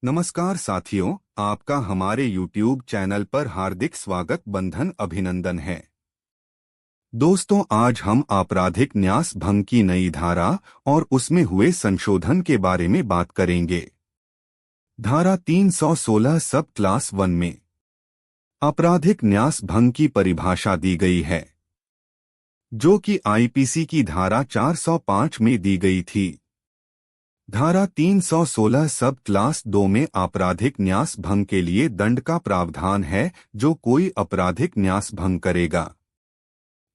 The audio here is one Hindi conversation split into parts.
नमस्कार साथियों, आपका हमारे YouTube चैनल पर हार्दिक स्वागत बंधन अभिनंदन है। दोस्तों, आज हम आपराधिक न्यास भंग की नई धारा और उसमें हुए संशोधन के बारे में बात करेंगे। धारा 316 सब क्लास 1 में आपराधिक न्यास भंग की परिभाषा दी गई है, जो कि आईपीसी की धारा 405 में दी गई थी। धारा 316 सब क्लास 2 में आपराधिक न्यास भंग के लिए दंड का प्रावधान है। जो कोई आपराधिक न्यास भंग करेगा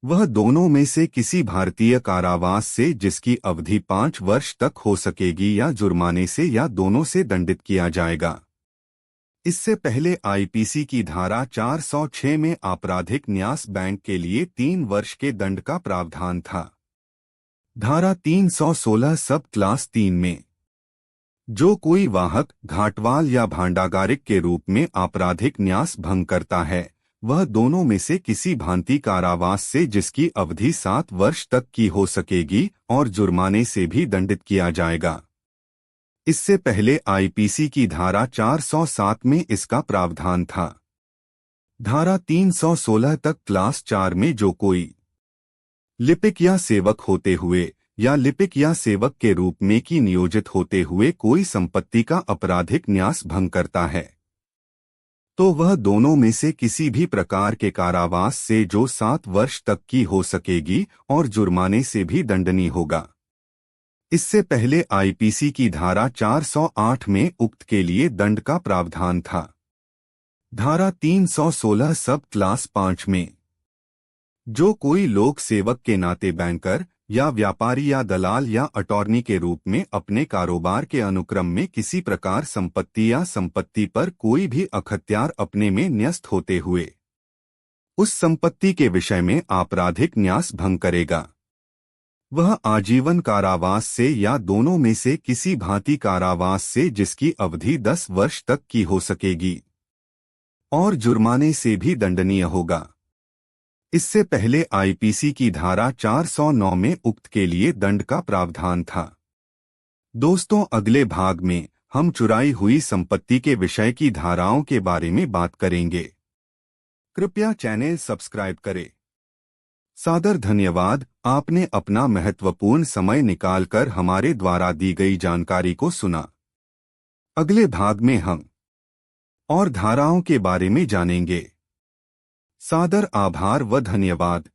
वह दोनों में से किसी भारतीय कारावास से जिसकी अवधि 5 वर्ष तक हो सकेगी या जुर्माने से या दोनों से दंडित किया जाएगा। इससे पहले आईपीसी की धारा 406 में आपराधिक न्यास बैंक के लिए 3 वर्ष के दंड का प्रावधान था। धारा 316 सब क्लास 3 में जो कोई वाहक, घाटवाल या भांडागारिक के रूप में आपराधिक न्यास भंग करता है वह दोनों में से किसी भांति कारावास से जिसकी अवधि 7 वर्ष तक की हो सकेगी और जुर्माने से भी दंडित किया जाएगा। इससे पहले आईपीसी की धारा 407 में इसका प्रावधान था। धारा 316 तक क्लास 4 में जो कोई लिपिक या सेवक होते हुए या लिपिक या सेवक के रूप में की नियोजित होते हुए कोई संपत्ति का आपराधिक न्यास भंग करता है तो वह दोनों में से किसी भी प्रकार के कारावास से जो 7 वर्ष तक की हो सकेगी और जुर्माने से भी दंडनीय होगा। इससे पहले आईपीसी की धारा 408 में उक्त के लिए दंड का प्रावधान था। धारा 316 सब क्लास 5 में जो कोई लोक सेवक के नाते बैंकर या व्यापारी या दलाल या अटॉर्नी के रूप में अपने कारोबार के अनुक्रम में किसी प्रकार संपत्ति या संपत्ति पर कोई भी अख्तियार अपने में न्यस्त होते हुए उस संपत्ति के विषय में आपराधिक न्यास भंग करेगा वह आजीवन कारावास से या दोनों में से किसी भांति कारावास से जिसकी अवधि 10 वर्ष तक की हो सकेगी और जुर्माने से भी दंडनीय होगा। इससे पहले आईपीसी की धारा 409 में उक्त के लिए दंड का प्रावधान था। दोस्तों, अगले भाग में हम चुराई हुई संपत्ति के विषय की धाराओं के बारे में बात करेंगे। कृपया चैनल सब्सक्राइब करें। सादर धन्यवाद, आपने अपना महत्वपूर्ण समय निकालकर हमारे द्वारा दी गई जानकारी को सुना। अगले भाग में हम और धाराओं के बारे में जानेंगे। सादर आभार व धन्यवाद।